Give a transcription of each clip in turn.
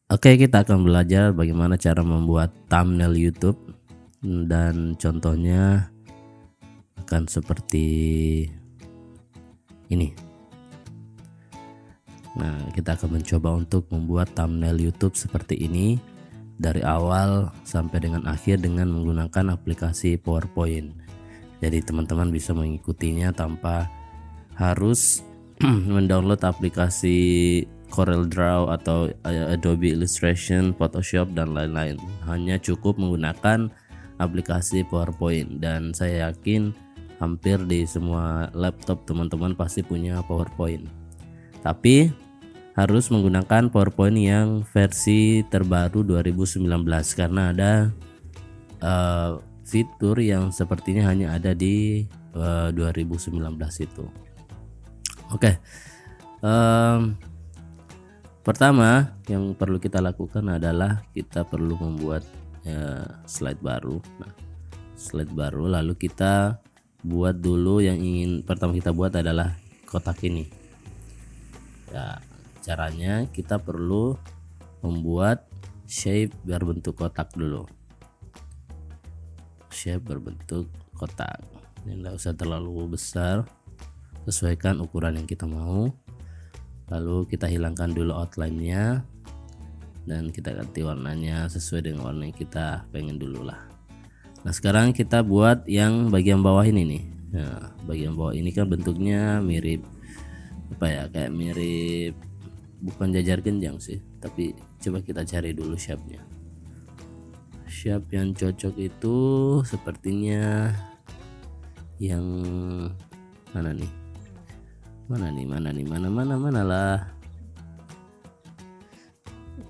Oke, kita akan belajar bagaimana cara membuat thumbnail YouTube dan contohnya akan seperti ini. Nah, kita akan mencoba untuk membuat thumbnail YouTube seperti ini dari awal sampai dengan akhir dengan menggunakan aplikasi PowerPoint. Jadi teman-teman bisa mengikutinya tanpa harus mendownload aplikasi CorelDRAW atau Adobe Illustration, Photoshop dan lain-lain. Hanya cukup menggunakan aplikasi PowerPoint, dan saya yakin hampir di semua laptop teman-teman pasti punya PowerPoint. Tapi harus menggunakan PowerPoint yang versi terbaru 2019 karena ada fitur yang sepertinya hanya ada di 2019 itu. Oke. Pertama yang perlu kita lakukan adalah kita perlu membuat slide baru. Nah, slide baru, lalu kita buat dulu yang ingin pertama kita buat adalah kotak ini. Ya, caranya kita perlu membuat shape berbentuk kotak dulu. Shape berbentuk kotak. Ini tidak usah terlalu besar, sesuaikan ukuran yang kita mau. Lalu kita hilangkan dulu outline-nya dan kita ganti warnanya sesuai dengan warna yang kita pengen dulu lah. Nah, sekarang kita buat yang bagian bawah ini nih. Nah, bagian bawah ini kan bentuknya mirip kayak mirip, bukan jajar genjang sih, tapi coba kita cari dulu shape-nya. Shape yang cocok itu sepertinya yang mana nih? Mana lah.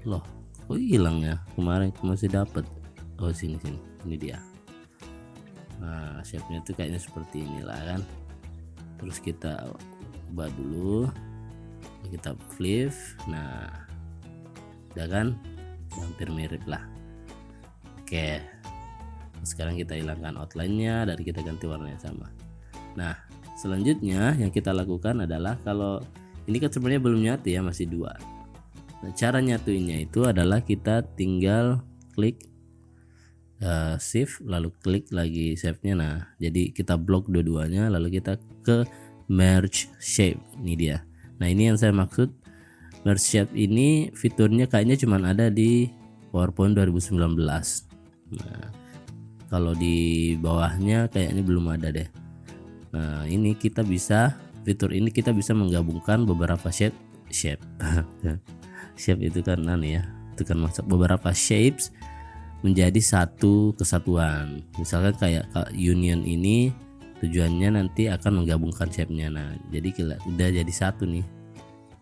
Loh, kok hilang ya? Kemarin masih dapat. Oh, sini ini dia. Nah, shape-nya tuh kayaknya seperti inilah kan. Terus kita ubah dulu, kita flip. Nah, udah kan, hampir mirip lah. Oke, sekarang kita hilangkan outline-nya dan kita ganti warnanya sama. Nah, selanjutnya yang kita lakukan adalah, kalau ini kan sebenarnya belum nyatu ya, masih dua. Nah, cara nyatuinnya itu adalah kita tinggal klik shift lalu klik lagi shape-nya. Nah, jadi kita blok dua-duanya lalu kita ke merge shape. Ini dia. Nah, ini yang saya maksud. Merge shape ini fiturnya kayaknya cuma ada di PowerPoint 2019. Nah, kalau di bawahnya kayaknya belum ada deh. Nah, ini kita bisa, fitur ini kita bisa menggabungkan beberapa shape shape itu kan ya, itu kan maksud beberapa shapes menjadi satu kesatuan. Misalkan kayak union ini tujuannya nanti akan menggabungkan shape-nya. Nah, jadi udah jadi satu nih.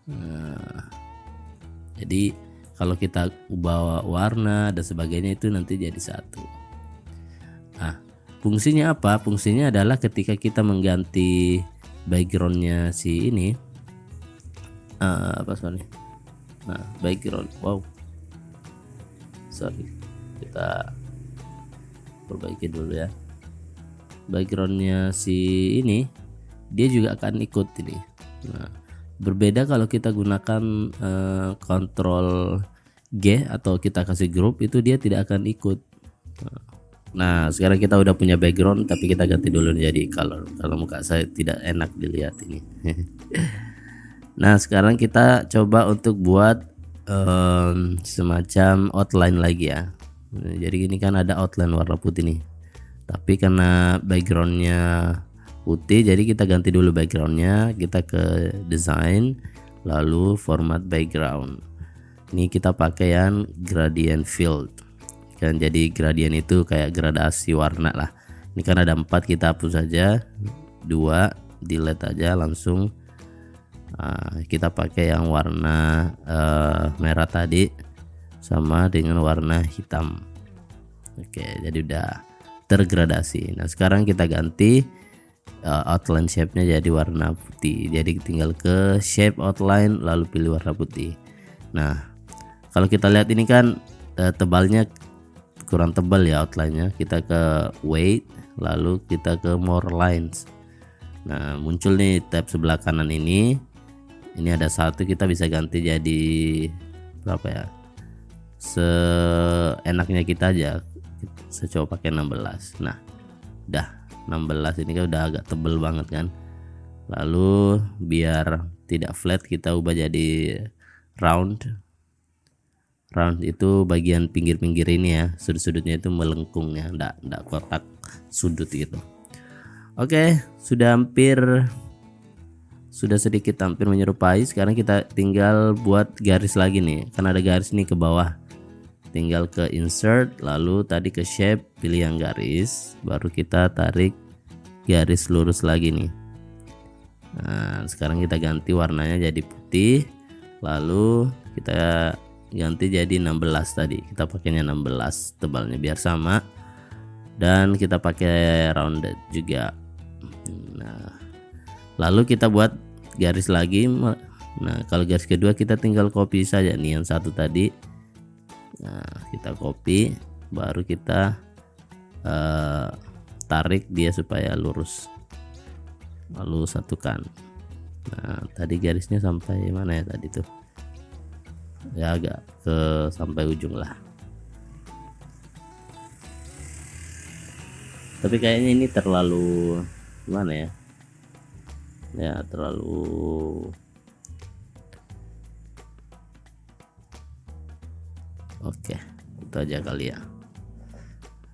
Nah, jadi kalau kita ubah warna dan sebagainya itu nanti jadi satu. Nah, fungsinya apa? Fungsinya adalah ketika kita mengganti backgroundnya si ini, nah, background, kita perbaiki dulu ya. Backgroundnya si ini, dia juga akan ikut ini. Nah, berbeda kalau kita gunakan Ctrl G atau kita kasih group, itu dia tidak akan ikut. Nah, sekarang kita udah punya background, tapi kita ganti dulu jadi color. Kalau muka saya tidak enak dilihat ini. Nah, sekarang kita coba untuk buat semacam outline lagi ya. Jadi ini kan ada outline warna putih nih, tapi karena backgroundnya putih, jadi kita ganti dulu backgroundnya. Kita ke design lalu format background. Ini kita pakai yang gradient field kan, jadi gradient itu kayak gradasi warna lah. Ini kan ada 4, kita hapus saja 2, delete aja langsung. Kita pakai yang warna merah tadi sama dengan warna hitam. Oke, jadi udah tergradasi. Nah, sekarang kita ganti outline shape-nya jadi warna putih. Jadi tinggal ke shape outline lalu pilih warna putih. Nah, kalau kita lihat ini kan tebalnya kurang tebal ya outline-nya. Kita ke weight lalu kita ke more lines. Nah, muncul nih tab sebelah kanan ini ada 1, kita bisa ganti jadi berapa ya, seenaknya kita aja. Saya coba pakai 16. Nah udah 16 ini kan udah agak tebel banget kan. Lalu biar tidak flat kita ubah jadi round. Round itu bagian pinggir-pinggir ini ya, sudut-sudutnya itu melengkung ya, enggak kotak sudut gitu. Oke, sudah sedikit hampir menyerupai. Sekarang kita tinggal buat garis lagi nih, kan ada garis nih ke bawah. Tinggal ke insert, lalu tadi ke shape, pilih yang garis, baru kita tarik garis lurus lagi nih. Nah sekarang kita ganti warnanya jadi putih, lalu kita ganti jadi 16 tadi, kita pakainya 16 tebalnya biar sama, dan kita pakai rounded juga. Nah lalu kita buat garis lagi. Nah kalau garis kedua kita tinggal copy saja nih yang satu tadi. Nah kita copy, baru kita tarik dia supaya lurus, lalu satukan. Nah tadi garisnya sampai mana ya tadi tuh ya, agak ke sampai ujung lah, tapi kayaknya ini terlalu gimana ya, terlalu oke, itu aja kali ya.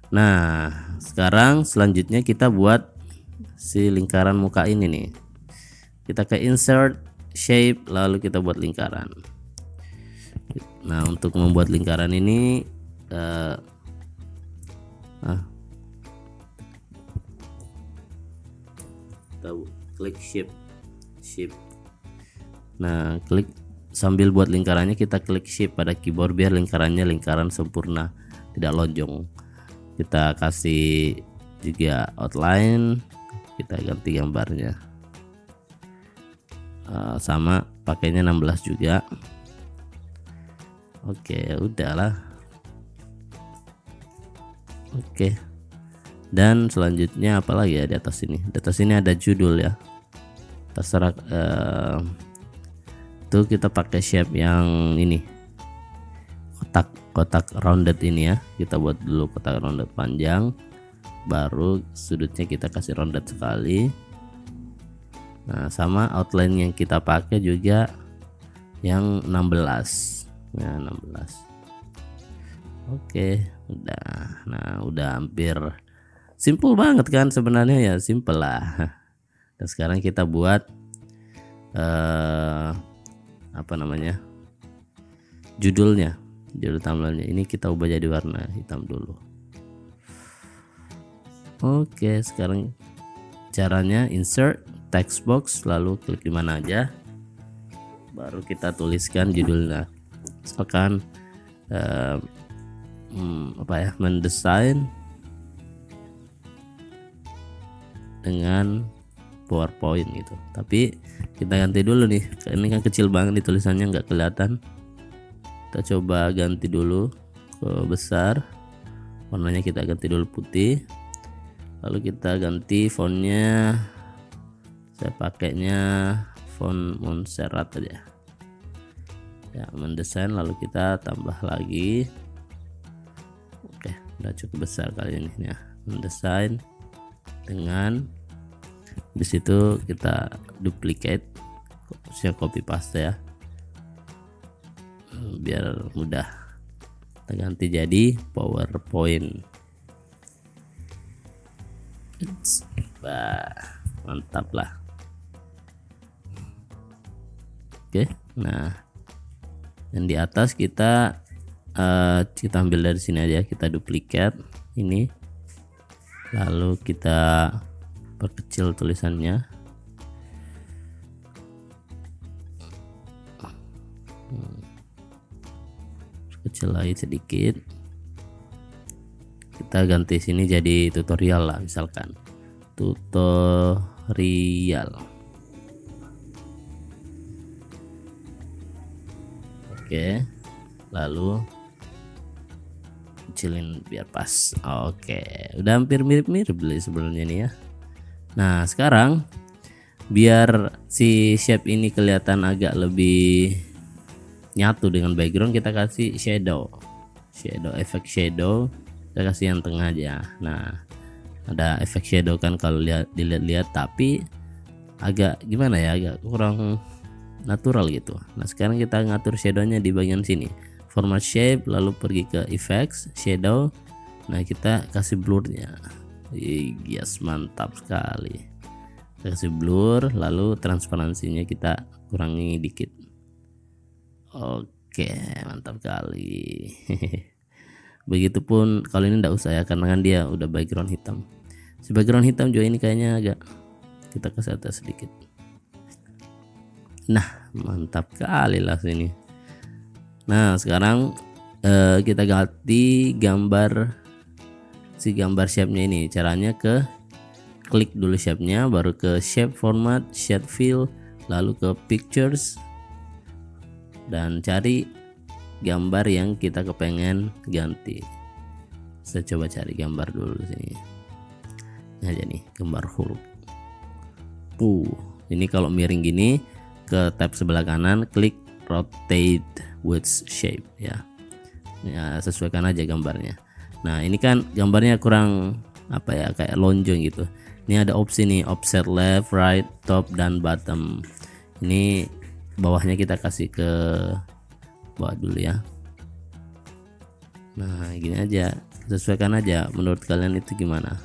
Nah sekarang selanjutnya kita buat si lingkaran muka ini nih. Kita ke insert, shape, lalu kita buat lingkaran. Nah untuk membuat lingkaran ini kita klik shift. Nah klik sambil buat lingkarannya, kita klik shift pada keyboard biar lingkarannya lingkaran sempurna, tidak lonjong. Kita kasih juga outline, kita ganti gambarnya sama, pakainya 16 juga. Oke udahlah. Oke, dan selanjutnya apa lagi ya di atas ini? Di atas ini ada judul ya, terserah. Itu kita pakai shape yang ini, kotak rounded ini ya. Kita buat dulu kotak rounded panjang, baru sudutnya kita kasih rounded sekali. Nah sama outline yang kita pakai juga yang 16 ya, 16. Oke udah. Nah udah hampir simple banget kan sebenarnya ya, simple lah. Dan sekarang kita buat apa namanya, judul thumbnailnya ini kita ubah jadi warna hitam dulu. Oke sekarang caranya insert text box, lalu klik di mana aja, baru kita tuliskan judulnya. Misalkan mendesain dengan PowerPoint gitu, tapi kita ganti dulu nih, ini kan kecil banget nih tulisannya, nggak kelihatan. Kita coba ganti dulu ke besar, warnanya kita ganti dulu putih, lalu kita ganti fontnya. Saya pakainya font Montserrat aja ya, mendesain, lalu kita tambah lagi. Oke udah cukup besar kali ini ya, mendesain dengan, di situ kita duplicate, copy paste ya, biar mudah. Kita ganti jadi PowerPoint. Bah, mantap lah. Oke nah yang di atas kita ambil dari sini aja, kita duplicate ini, lalu kita perkecil tulisannya. Kecil lagi sedikit, kita ganti sini jadi tutorial lah, misalkan tutorial. Oke lalu kecilin biar pas. Oke udah hampir mirip-mirip sebenarnya nih ya. Nah sekarang biar si shape ini kelihatan agak lebih nyatu dengan background, kita kasih shadow. shadow, efek shadow saya kasih yang tengah aja. Nah ada efek shadow kan kalau dilihat, tapi agak gimana ya, agak kurang natural gitu. Nah sekarang kita ngatur shadownya di bagian sini, format shape, lalu pergi ke effects shadow. Nah kita kasih blurnya. Yes, mantap sekali. Kita kasih blur, lalu transparansinya kita kurangi dikit. Oke, mantap kali. Begitupun kalau ini enggak usah ya, karena kan dia udah background hitam. Si background hitam juga ini kayaknya agak kita kasih atas sedikit. Nah mantap kali lah sini. Nah sekarang kita ganti gambar, si gambar shape-nya ini. Caranya klik dulu shape-nya, baru ke shape format, shape fill, lalu ke pictures dan cari gambar yang kita kepengen ganti. Saya coba cari gambar dulu di sini. Nah aja nih gambar huruf. Ini kalau miring gini, ke tab sebelah kanan klik rotate with shape ya. Ya sesuaikan aja gambarnya. Nah ini kan gambarnya kurang apa ya, kayak lonjong gitu. Ini ada opsi nih, offset left, right, top dan bottom. Ini bawahnya kita kasih ke bawah dulu ya. Nah gini aja, sesuaikan aja. Menurut kalian itu gimana?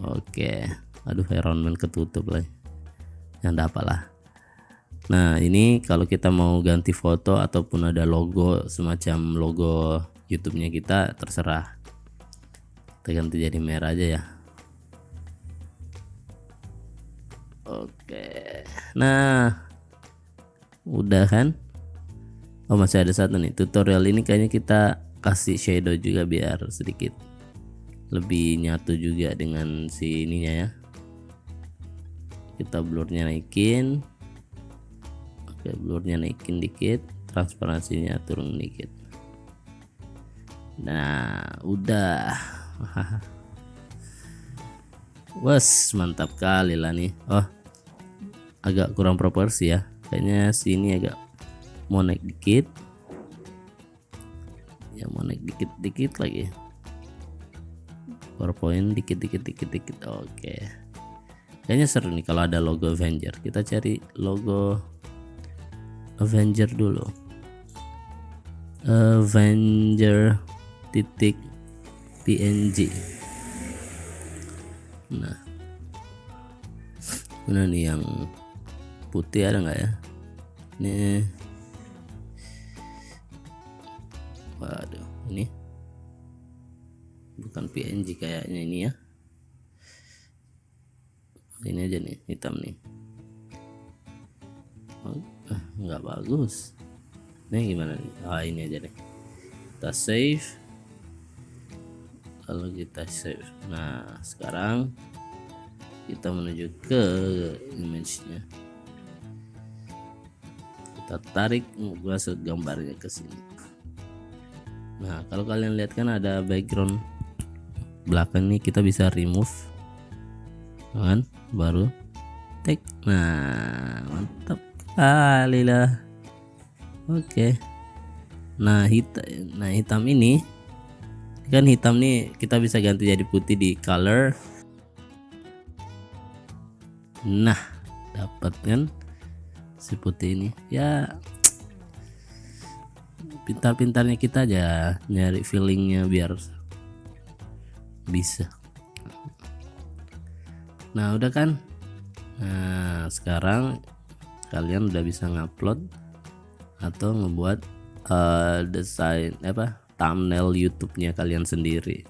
Oke, aduh environment ketutup lagi. Yang apalah. Nah ini kalau kita mau ganti foto ataupun ada logo, semacam logo YouTube-nya kita, terserah. Kita ganti jadi merah aja ya. Oke, nah udah kan. Oh masih ada satu nih, tutorial ini kayaknya kita kasih shadow juga biar sedikit lebih nyatu juga dengan si ininya ya. Kita blurnya naikin. Oke, blurnya naikin dikit, transparansinya turun dikit. Nah udah. Wes mantap kali lah nih. Oh agak kurang proporsi ya, kayaknya sini agak mau naik dikit ya, mau naik dikit lagi, PowerPoint dikit. Oke, kayaknya seru nih kalau ada logo Avenger. Kita cari logo Avenger dulu, Avenger titik PNG. Nah mana nih yang putih, ada nggak ya? Nih, waduh, ini bukan PNG kayaknya ini ya. Ini aja nih, hitam nih. Oh, nggak bagus. Ini gimana nih? Ini aja deh. Kita save. Lalu kita save. Nah sekarang kita menuju ke image-nya. Kita tarik masuk gambarnya ke sini. Nah kalau kalian lihat kan ada background belakang nih, kita bisa remove kan, baru take. Nah mantap kali lah. Oke, nah hitam ini kan, hitam nih kita bisa ganti jadi putih di color. Nah dapat kan si putih ini ya. Pintar-pintarnya kita aja nyari feelingnya biar bisa. Nah udah kan. Nah sekarang kalian udah bisa ngupload atau ngebuat desain thumbnail YouTube-nya kalian sendiri.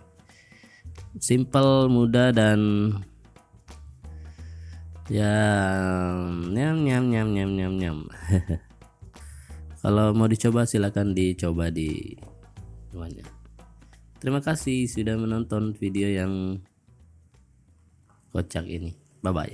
Simple, mudah, dan ya nyam. Kalau mau dicoba silakan dicoba di semuanya. Terima kasih sudah menonton video yang kocak ini. Bye bye.